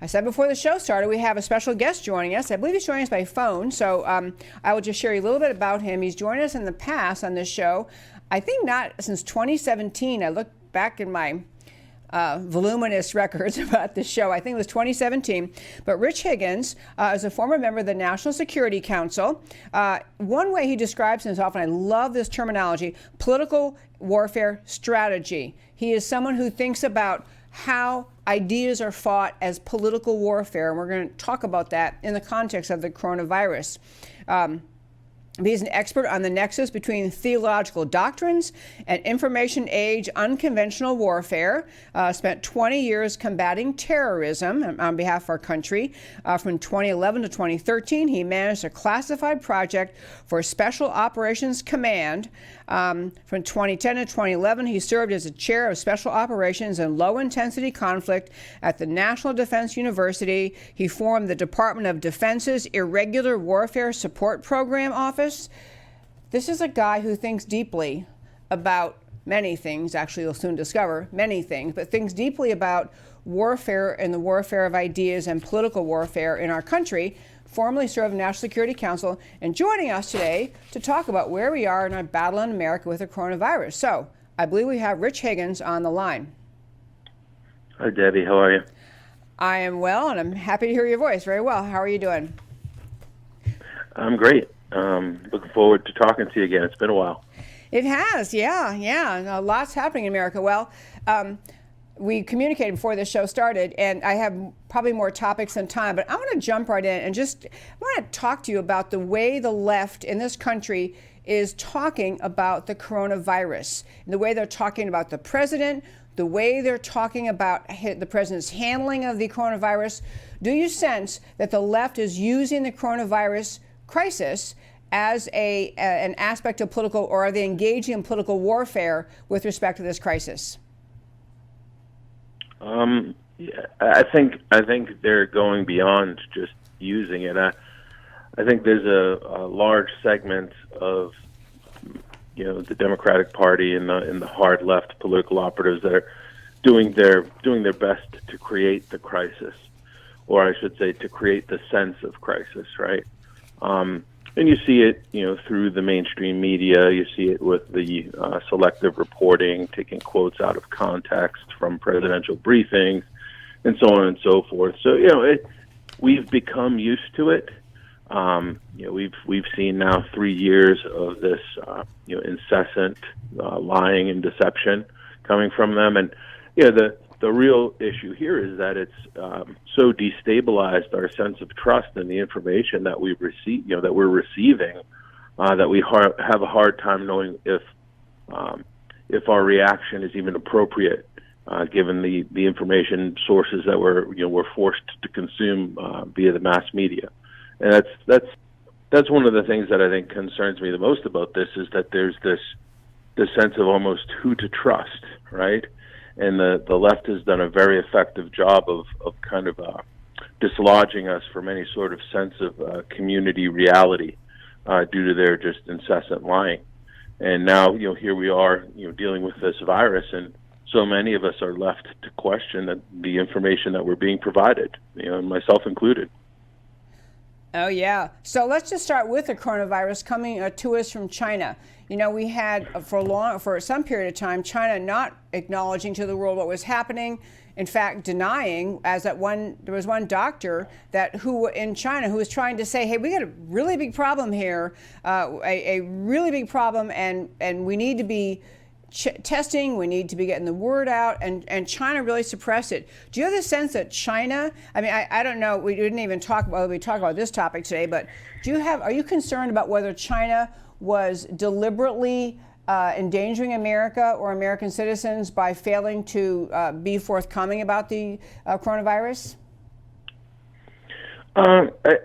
I said before the show started, we have a special guest joining us. I believe he's joining us by phone, so I will just share you a little bit about him. He's joined us in the past on this show. I think not since 2017. I looked back in my voluminous records about this show. I think it was 2017. But Rich Higgins is a former member of the National Security Council. One way he describes himself, and I love this terminology, political warfare strategy. He is someone who thinks about how ideas are fought as political warfare, and we're going to talk about that in the context of the coronavirus. He's an expert on the nexus between theological doctrines and information age unconventional warfare. Spent 20 years combating terrorism on behalf of our country. From 2011 to 2013, he managed a classified project for Special Operations Command. From 2010 to 2011, he served as a chair of Special Operations and Low Intensity Conflict at the National Defense University. He formed the Department of Defense's Irregular Warfare Support Program Office. This is a guy who thinks deeply about many things. Actually, you'll soon discover many things, but thinks deeply about warfare and the warfare of ideas and political warfare in our country. Formerly served in the National Security Council, and joining us today to talk about where we are in our battle in America with the coronavirus. So I believe we have Rich Higgins on the line. Hi, Debbie. How are you? I am well, and I'm happy to hear your voice. Very well. How are you doing? I'm great. Looking forward to talking to you again. It's been a while. It has, yeah. Lots happening in America. Well, we communicated before the show started, and I have probably more topics than time, but I want to jump right in and just want to talk to you about the way the left in this country is talking about the coronavirus, and the way they're talking about the president, the way they're talking about the president's handling of the coronavirus. Do you sense that the left is using the coronavirus crisis as an aspect of political, or are they engaging in political warfare with respect to this crisis? Yeah, I think they're going beyond just using it. I think there's a large segment of the Democratic Party and the hard left political operatives that are doing their best to create the crisis, or I should say, to create the sense of crisis, right? And you see it, through the mainstream media. You see it with the selective reporting, taking quotes out of context from presidential briefings, and so on and so forth. So, we've become used to it. We've seen now 3 years of this, incessant lying and deception coming from them, and the real issue here is that it's so destabilized our sense of trust in the information that we receive, that we're receiving, that we have a hard time knowing if our reaction is even appropriate, given the information sources that we're forced to consume via the mass media. And that's one of the things that I think concerns me the most about this, is that there's this sense of almost who to trust, right? And the left has done a very effective job of kind of dislodging us from any sort of sense of community reality due to their just incessant lying. And now, here we are, dealing with this virus, and so many of us are left to question the information that we're being provided, myself included. Oh, yeah. So let's just start with the coronavirus coming to us from China. We had for some period of time, China not acknowledging to the world what was happening. In fact, denying, as there was one doctor who in China who was trying to say, hey, we got a really big problem here, a really big problem, and we need to be testing, we need to be getting the word out, and China really suppressed it. Do you have the sense that China, I don't know, we didn't even talk about this topic today, but are you concerned about whether China was deliberately endangering America or American citizens by failing to be forthcoming about the coronavirus?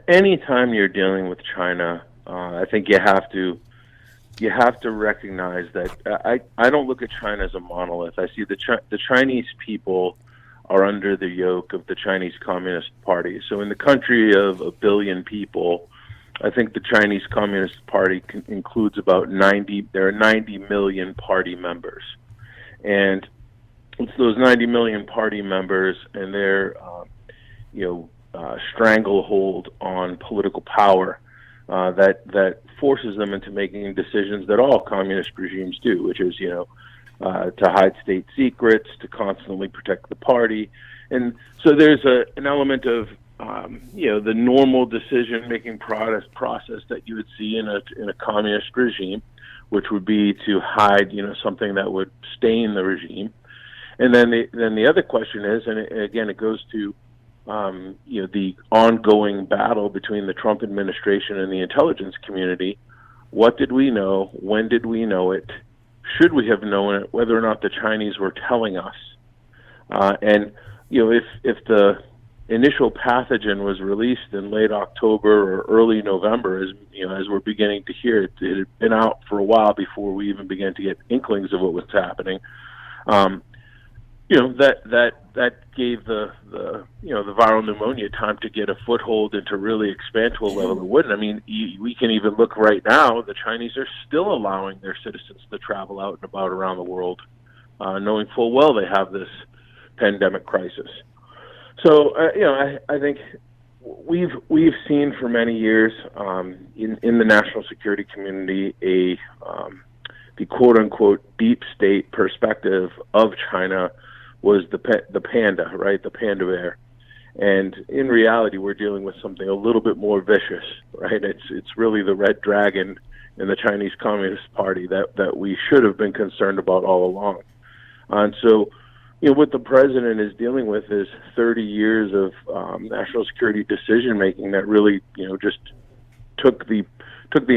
Anytime you're dealing with China, I think you have to recognize that I don't look at China as a monolith. I see the Chinese people are under the yoke of the Chinese Communist Party. So in the country of 1 billion people, I think the Chinese Communist Party includes about 90 million party members. And it's those 90 million party members and their stranglehold on political power that forces them into making decisions that all communist regimes do, which is, to hide state secrets, to constantly protect the party. And so there's an element of, the normal decision-making process that you would see in a communist regime, which would be to hide, something that would stain the regime. And then the other question is, and again, it goes to, the ongoing battle between the Trump administration and the intelligence community. What did we know? When did we know it? Should we have known it? Whether or not the Chinese were telling us. And if the initial pathogen was released in late October or early November, as we're beginning to hear, it had been out for a while before we even began to get inklings of what was happening. That gave the viral pneumonia time to get a foothold and to really expand to a level it wouldn't. I mean, we can even look right now. The Chinese are still allowing their citizens to travel out and about around the world, knowing full well they have this pandemic crisis. So, I think we've seen for many years in the national security community the quote unquote deep state perspective of China was the panda, right? The panda bear. And in reality, we're dealing with something a little bit more vicious, right? It's really the red dragon in the Chinese Communist Party that we should have been concerned about all along. And so, what the president is dealing with is 30 years of national security decision making that really, just took the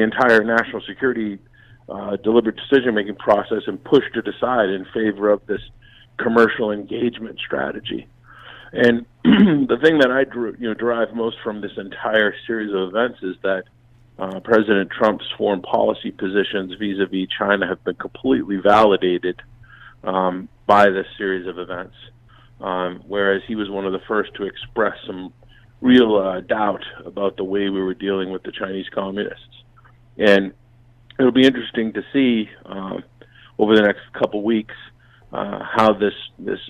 entire national security deliberate decision making process and pushed it aside in favor of this commercial engagement strategy. And the thing that I derive most from this entire series of events is that President Trump's foreign policy positions vis-a-vis China have been completely validated by this series of events, whereas he was one of the first to express some real doubt about the way we were dealing with the Chinese communists. And it'll be interesting to see over the next couple weeks how this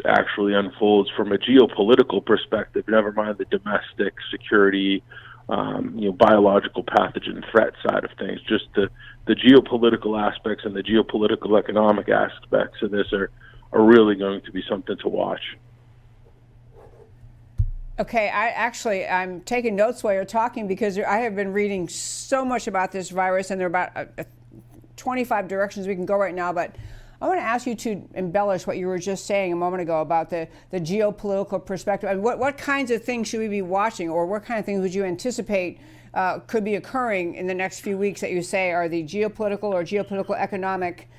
actually unfolds from a geopolitical perspective, never mind the domestic security, biological pathogen threat side of things. Just the geopolitical aspects and the geopolitical economic aspects of this are really going to be something to watch. Okay, I'm taking notes while you're talking because I have been reading so much about this virus, and there are about 25 directions we can go right now, but I want to ask you to embellish what you were just saying a moment ago about the geopolitical perspective. And what kinds of things should we be watching, or what kind of things would you anticipate could be occurring in the next few weeks that you say are the geopolitical or geopolitical economic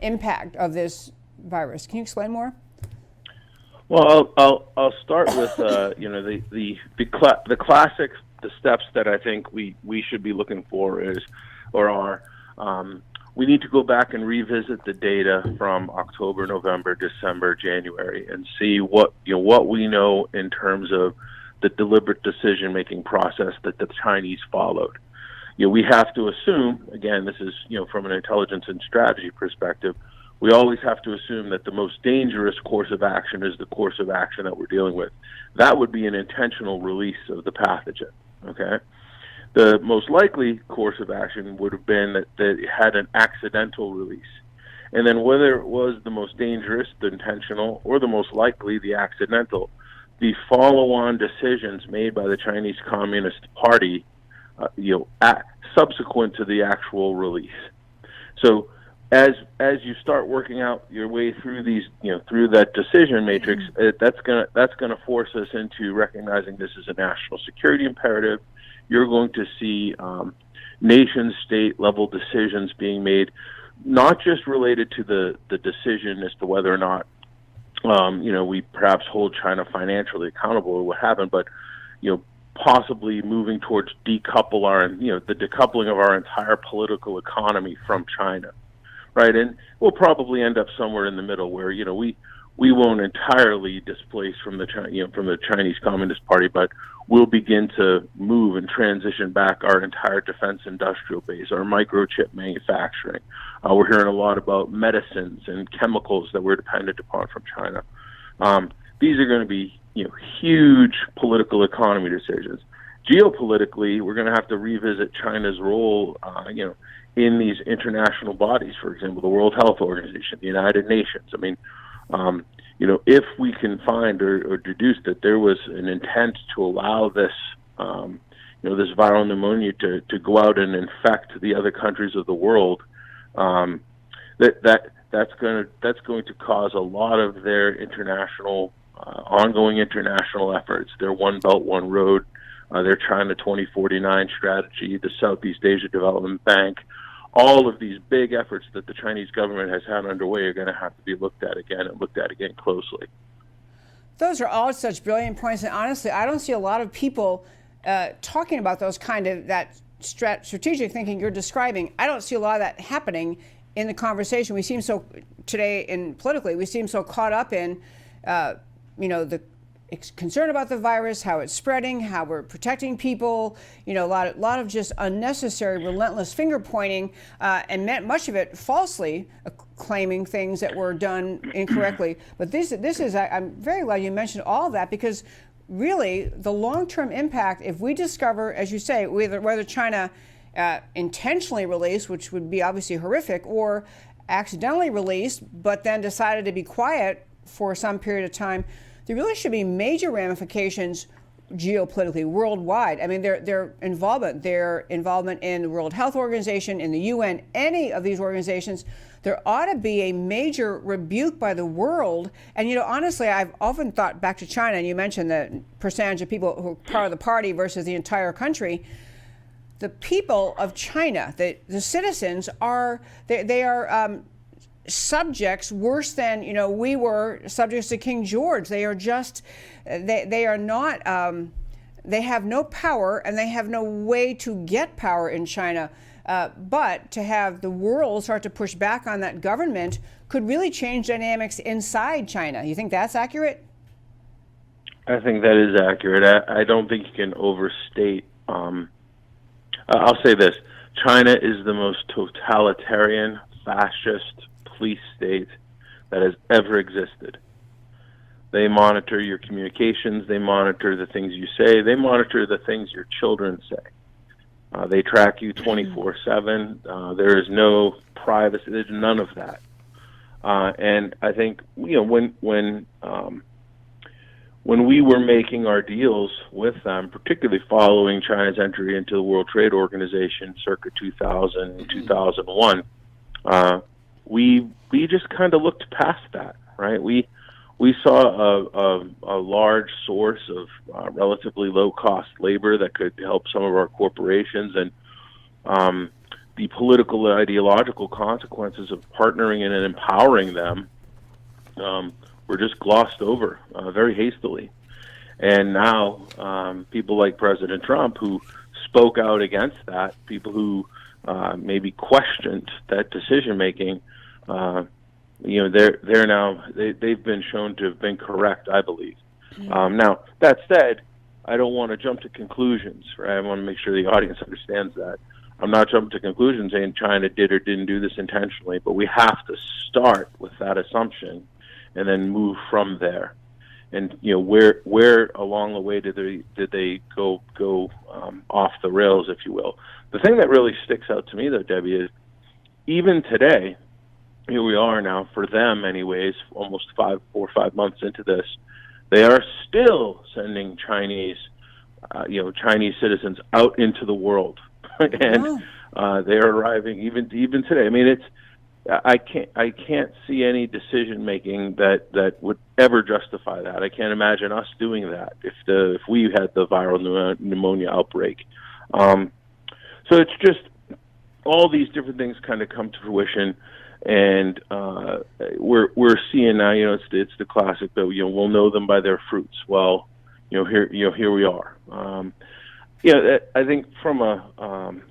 impact of this virus? Can you explain more? Well, I'll start with the classic steps that I think we should be looking for are we need to go back and revisit the data from October, November, December, January, and see what we know in terms of the deliberate decision-making process that the Chinese followed. We have to assume, again, this is from an intelligence and strategy perspective, we always have to assume that the most dangerous course of action is the course of action that we're dealing with. That would be an intentional release of the pathogen. Okay. The most likely course of action would have been that it had an accidental release. And then whether it was the most dangerous, the intentional, or the most likely, the accidental, the follow-on decisions made by the Chinese Communist Party, subsequent to the actual release. So as you start working out your way through these, through that decision matrix, that's gonna force us into recognizing this is a national security imperative. You're going to see nation-state level decisions being made, not just related to the decision as to whether or not we perhaps hold China financially accountable or what happened, but possibly moving towards the decoupling of our entire political economy from China, right? And we'll probably end up somewhere in the middle where we won't entirely displace from the Chinese Communist Party, but we'll begin to move and transition back our entire defense industrial base, our microchip manufacturing. We're hearing a lot about medicines and chemicals that we're dependent upon from China. These are going to be huge political economy decisions. Geopolitically, we're going to have to revisit China's role, in these international bodies. For example, the World Health Organization, the United Nations. I mean, if we can find or deduce that there was an intent to allow this, this viral pneumonia to go out and infect the other countries of the world, that's going to cause a lot of their ongoing international efforts. Their One Belt, One Road, their China 2049 strategy, the Southeast Asia Development Bank. All of these big efforts that the Chinese government has had underway are going to have to be looked at again closely. Those are all such brilliant points, and honestly, I don't see a lot of people talking about those kind of that strategic thinking you're describing. I don't see a lot of that happening in the conversation. We seem so today politically, we seem so caught up in the concern about the virus, how it's spreading, how we're protecting people, a lot of just unnecessary, relentless finger pointing, and much of it falsely claiming things that were done incorrectly. But this is, I'm very glad you mentioned all of that, because really the long-term impact, if we discover, as you say, whether China intentionally released, which would be obviously horrific, or accidentally released, but then decided to be quiet for some period of time, there really should be major ramifications geopolitically, worldwide. I mean, their involvement in the World Health Organization, in the UN, any of these organizations, there ought to be a major rebuke by the world. And, honestly, I've often thought back to China, and you mentioned the percentage of people who are part of the party versus the entire country. The people of China, the citizens, they are subjects worse than we were subjects to King George. They are just they are not they have no power, and they have no way to get power in China, but to have the world start to push back on that government could really change dynamics inside China. You think that's accurate? I think that is accurate. I don't think you can overstate. I'll say this: China is the most totalitarian, fascist police state that has ever existed. They monitor your communications, they monitor the things you say, they monitor the things your children say. They track you 24/7. There is no privacy. There's none of that. And I think when we were making our deals with them, particularly following China's entry into the World Trade Organization circa 2000, 2001, we just kind of looked past that, right? We saw a large source of relatively low-cost labor that could help some of our corporations, and the political and ideological consequences of partnering and empowering them were just glossed over very hastily. And now people like President Trump, who spoke out against that, people who maybe questioned that decision-making, they're now they've been shown to have been correct, I believe. Now that said, I don't want to jump to conclusions. Right? I want to make sure the audience understands that. I'm not jumping to conclusions saying China did or didn't do this intentionally, but we have to start with that assumption and then move from there. And where along the way did they go off the rails, if you will? The thing that really sticks out to me, though, Debbie, is even today, here we are now, for them anyways, almost 4 or 5 months into this, they are still sending Chinese citizens out into the world, and they are arriving even today. I mean, I can't see any decision making that would ever justify that. I can't imagine us doing that if we had the viral pneumonia outbreak. So it's just all these different things kind of come to fruition. And we're seeing now, it's the classic that we'll know them by their fruits. Well, here we are. I think from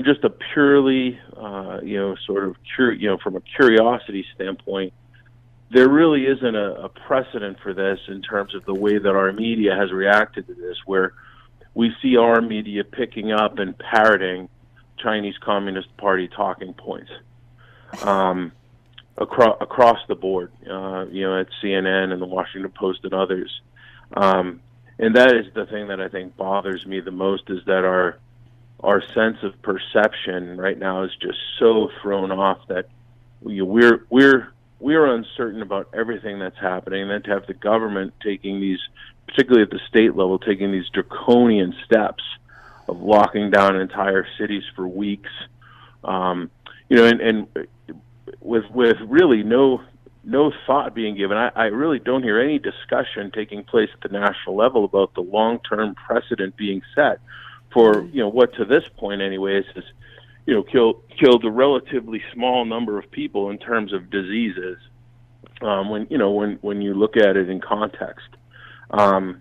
just a purely from a curiosity standpoint, there really isn't a precedent for this in terms of the way that our media has reacted to this, where we see our media picking up and parroting Chinese Communist Party talking points. across the board, at CNN and the Washington Post and others. And that is the thing that I think bothers me the most, is that our sense of perception right now is just so thrown off that we're uncertain about everything that's happening. And then to have the government taking these, particularly at the state level, taking these draconian steps of locking down entire cities for weeks, and with really no thought being given. I really don't hear any discussion taking place at the national level about the long-term precedent being set for, what to this point anyways is, killed a relatively small number of people in terms of diseases, when you look at it in context. Now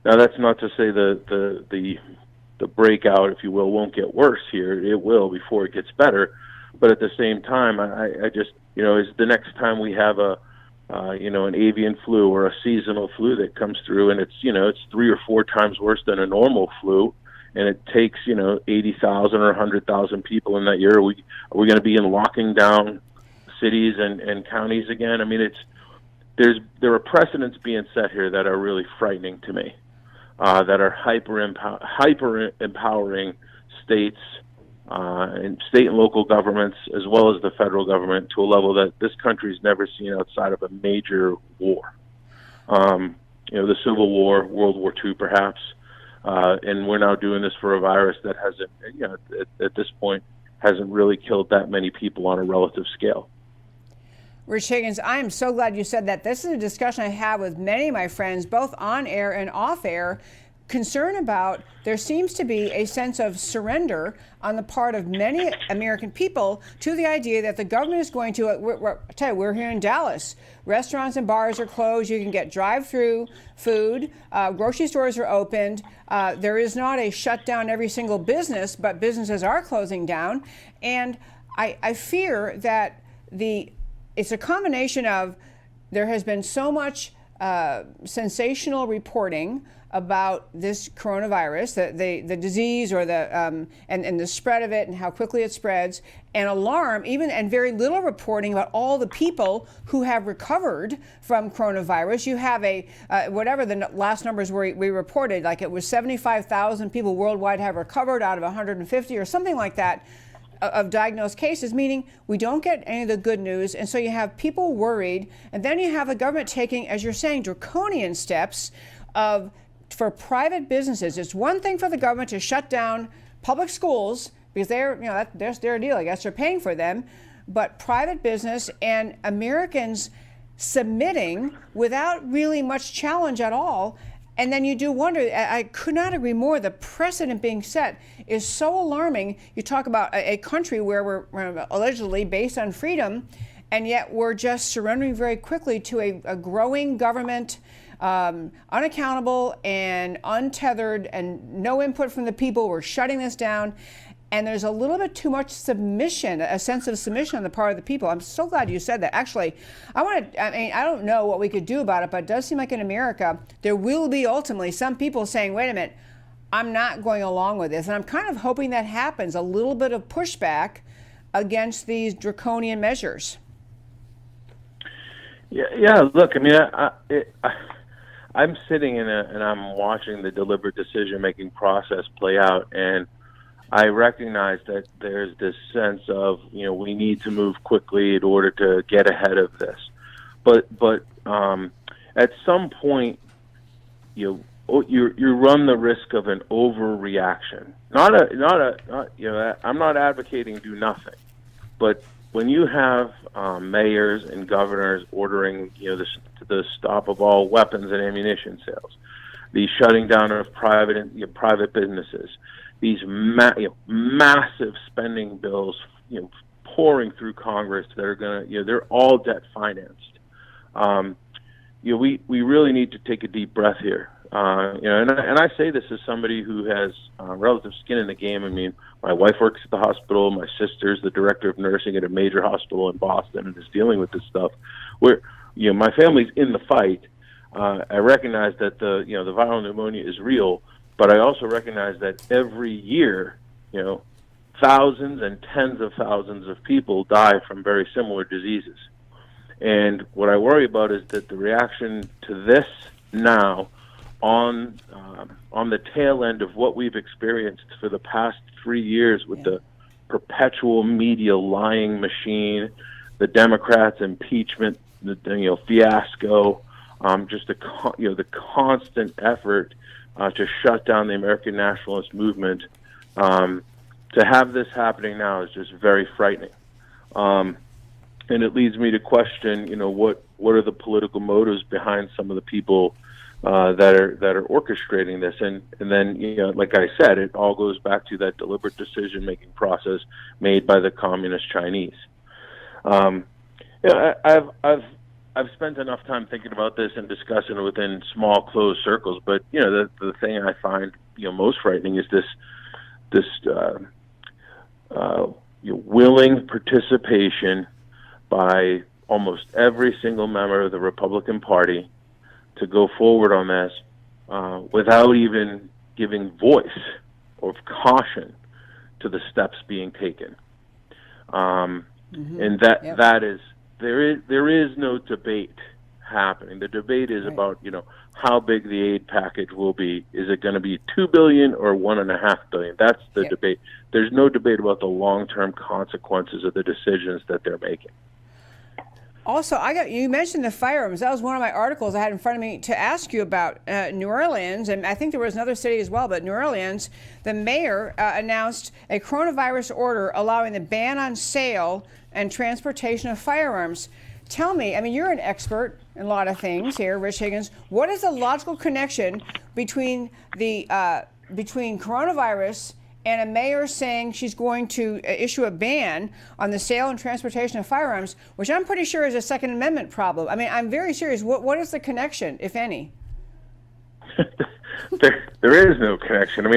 that's not to say the breakout, if you will, won't get worse here. It will before it gets better. But at the same time, I just, is the next time we have an avian flu or a seasonal flu that comes through, and it's 3 or 4 times worse than a normal flu, and it takes 80,000 or 100,000 people in that year. Are we going to be locking down cities and counties again? I mean, there are precedents being set here that are really frightening to me, that are hyper empowering states and state and local governments, as well as the federal government, to a level that this country's never seen outside of a major war. The Civil War, World War II, perhaps. And we're now doing this for a virus that hasn't, at this point, hasn't really killed that many people on a relative scale. Rich Higgins, I am so glad you said that. This is a discussion I have with many of my friends, both on air and off air, concern about there seems to be a sense of surrender on the part of many American people to the idea that the government is going to, I tell you, we're here in Dallas. Restaurants and bars are closed. You can get drive-through food. Grocery stores are opened. There is not a shutdown every single business, but businesses are closing down. And I fear that it's a combination of there has been so much sensational reporting about this coronavirus, the disease or and the spread of it and how quickly it spreads, and alarm, and very little reporting about all the people who have recovered from coronavirus. You have whatever the last numbers we reported, like it was 75,000 people worldwide have recovered out of 150 or something like that of diagnosed cases, meaning we don't get any of the good news. And so you have people worried, and then you have the government taking, as you're saying, draconian steps for private businesses. It's one thing for the government to shut down public schools because that's their deal. I guess they're paying for them. But private business and Americans submitting without really much challenge at all. And then you do wonder, I could not agree more, the precedent being set is so alarming. You talk about a country where we're allegedly based on freedom, and yet we're just surrendering very quickly to a growing government, unaccountable and untethered, and no input from the people. We're shutting this down. And there's a little bit too much submission, a sense of submission on the part of the people. I'm so glad you said that. Actually, I don't know what we could do about it, but it does seem like in America, there will be ultimately some people saying, wait a minute, I'm not going along with this. And I'm kind of hoping that happens, a little bit of pushback against these draconian measures. Yeah. Look, I mean, I'm sitting and I'm watching the deliberate decision-making process play out, and I recognize that there's this sense of, we need to move quickly in order to get ahead of this. But at some point, you run the risk of an overreaction. I'm not advocating do nothing, but when you have mayors and governors ordering, the stop of all weapons and ammunition sales, the shutting down of private businesses, these massive spending bills, pouring through Congress that are going to, they're all debt financed. We really need to take a deep breath here. And I say this as somebody who has relative skin in the game. I mean, my wife works at the hospital. My sister's the director of nursing at a major hospital in Boston and is dealing with this stuff. My family's in the fight. I recognize that the viral pneumonia is real. But I also recognize that every year, thousands and tens of thousands of people die from very similar diseases. And what I worry about is that the reaction to this now, on the tail end of what we've experienced for the past 3 years with the perpetual media lying machine, the Democrats' impeachment, the fiasco, just the constant effort to shut down the American nationalist movement. To have this happening now is just very frightening, and it leads me to question, what are the political motives behind some of the people that are orchestrating this, and then like I said, it all goes back to that deliberate decision-making process made by the communist Chinese. I've spent enough time thinking about this and discussing it within small, closed circles. But the thing I find most frightening is this willing participation by almost every single member of the Republican Party to go forward on this without even giving voice or caution to the steps being taken. And that is. There is no debate happening. The debate is about how big the aid package will be. Is it going to be $2 billion or $1.5 billion? That's the debate. There's no debate about the long-term consequences of the decisions that they're making. Also, you mentioned the firearms. That was one of my articles I had in front of me to ask you about New Orleans, and I think there was another city as well, but New Orleans, the mayor announced a coronavirus order allowing the ban on sale and transportation of firearms. Tell me, you're an expert in a lot of things here, Rich Higgins. What is the logical connection between coronavirus and a mayor saying she's going to issue a ban on the sale and transportation of firearms, which I'm pretty sure is a Second Amendment problem? I'm very serious. What is the connection, if any? There is no connection.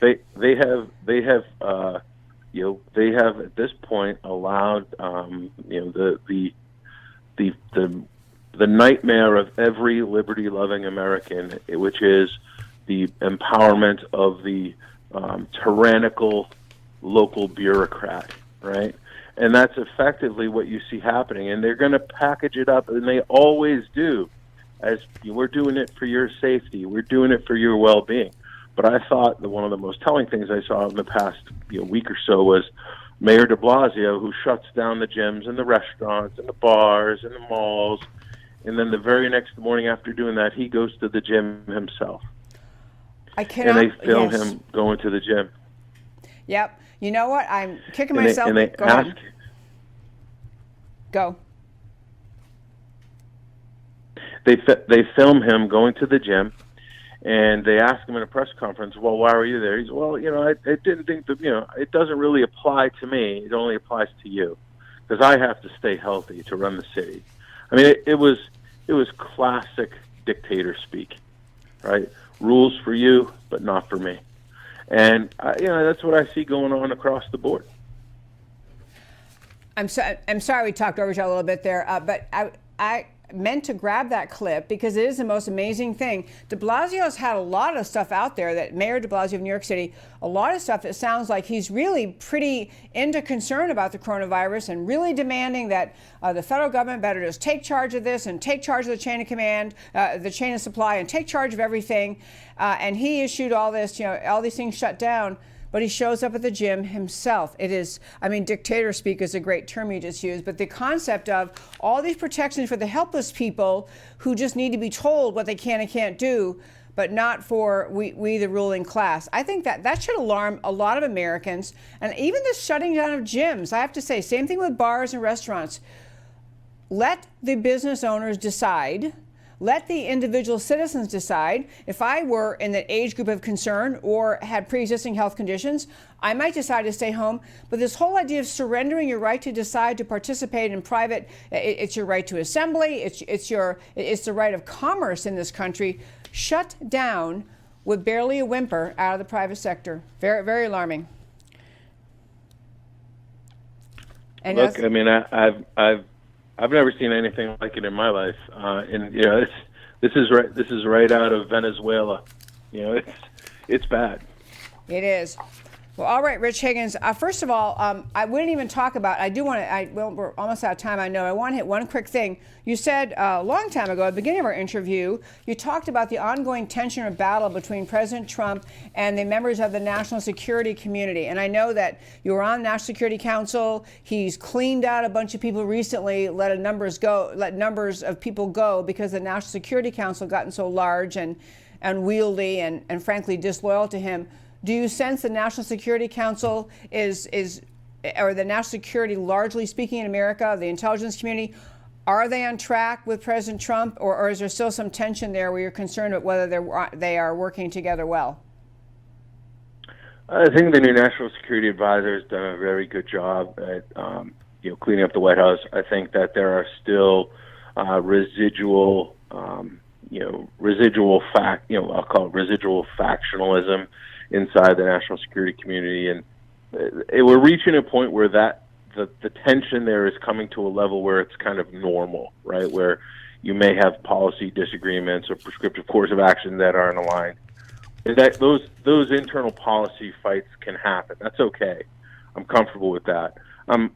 They have at this point allowed the nightmare of every liberty-loving American, which is the empowerment of the tyrannical local bureaucrat, right? And that's effectively what you see happening. And they're going to package it up, and they always do, as we're doing it for your safety, we're doing it for your well-being. But I thought that one of the most telling things I saw in the past week or so was Mayor de Blasio, who shuts down the gyms and the restaurants and the bars and the malls, and then the very next morning after doing that, he goes to the gym himself. And they film him going to the gym. Yep. You know what? I'm kicking myself. Go ahead. Go. They film him going to the gym, and they ask him in a press conference, "Well, why were you there?" He's, "Well, I didn't think that, it doesn't really apply to me. It only applies to you, because I have to stay healthy to run the city." It was classic dictator speak, right? Rules for you, but not for me. And that's what I see going on across the board. I'm sorry we talked over each other a little bit there, but I meant to grab that clip because it is the most amazing thing. De Blasio's had a lot of stuff out there, that Mayor de Blasio of New York City, a lot of stuff that sounds like he's really pretty into concern about the coronavirus and really demanding that the federal government better just take charge of this and take charge of the chain of command, the chain of supply, and take charge of everything. And he issued all this, all these things shut down. But he shows up at the gym himself. It is, dictator speak is a great term you just used, but the concept of all these protections for the helpless people who just need to be told what they can and can't do, but not for we the ruling class. I think that should alarm a lot of Americans. And even the shutting down of gyms, I have to say, same thing with bars and restaurants. Let the business owners decide. Let the individual citizens decide. If I were in the age group of concern or had pre-existing health conditions, I might decide to stay home. But this whole idea of surrendering your right to decide to participate in private, it's your right to assembly, it's the right of commerce in this country, shut down with barely a whimper out of the private sector. Very, very alarming. And look, I've never seen anything like it in my life, and this is right out of Venezuela. It's bad. It is. Well, all right, Rich Higgins. First of all, we didn't even talk about. I do want to. Well, we're almost out of time. I know. I want to hit one quick thing. You said a long time ago, at the beginning of our interview, you talked about the ongoing tension or battle between President Trump and the members of the national security community. And I know that you were on the National Security Council. He's cleaned out a bunch of people recently, let numbers of people go because the National Security Council gotten so large and unwieldy and frankly disloyal to him. Do you sense the National Security Council or the national security, largely speaking in America, the intelligence community, are they on track with President Trump, or is there still some tension there where you're concerned about whether they are working together well? I think the new National Security Advisor has done a very good job at cleaning up the White House. I think that there are still residual I'll call it residual factionalism inside the national security community, and we're reaching a point where the tension there is coming to a level where it's kind of normal, right? Where you may have policy disagreements or prescriptive course of action that aren't aligned. And that those internal policy fights can happen. That's okay. I'm comfortable with that. I'm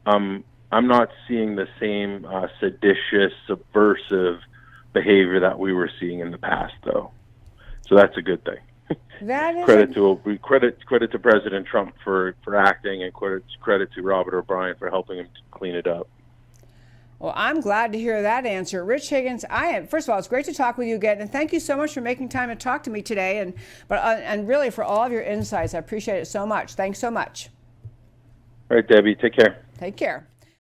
not seeing the same seditious, subversive behavior that we were seeing in the past, though. So that's a good thing. That is credit to President Trump for acting, and credit to Robert O'Brien for helping him to clean it up. Well, I'm glad to hear that answer. Rich Higgins, first of all, it's great to talk with you again, and thank you so much for making time to talk to me today, and really for all of your insights. I appreciate it so much. Thanks so much. All right, Debbie, take care. Take care.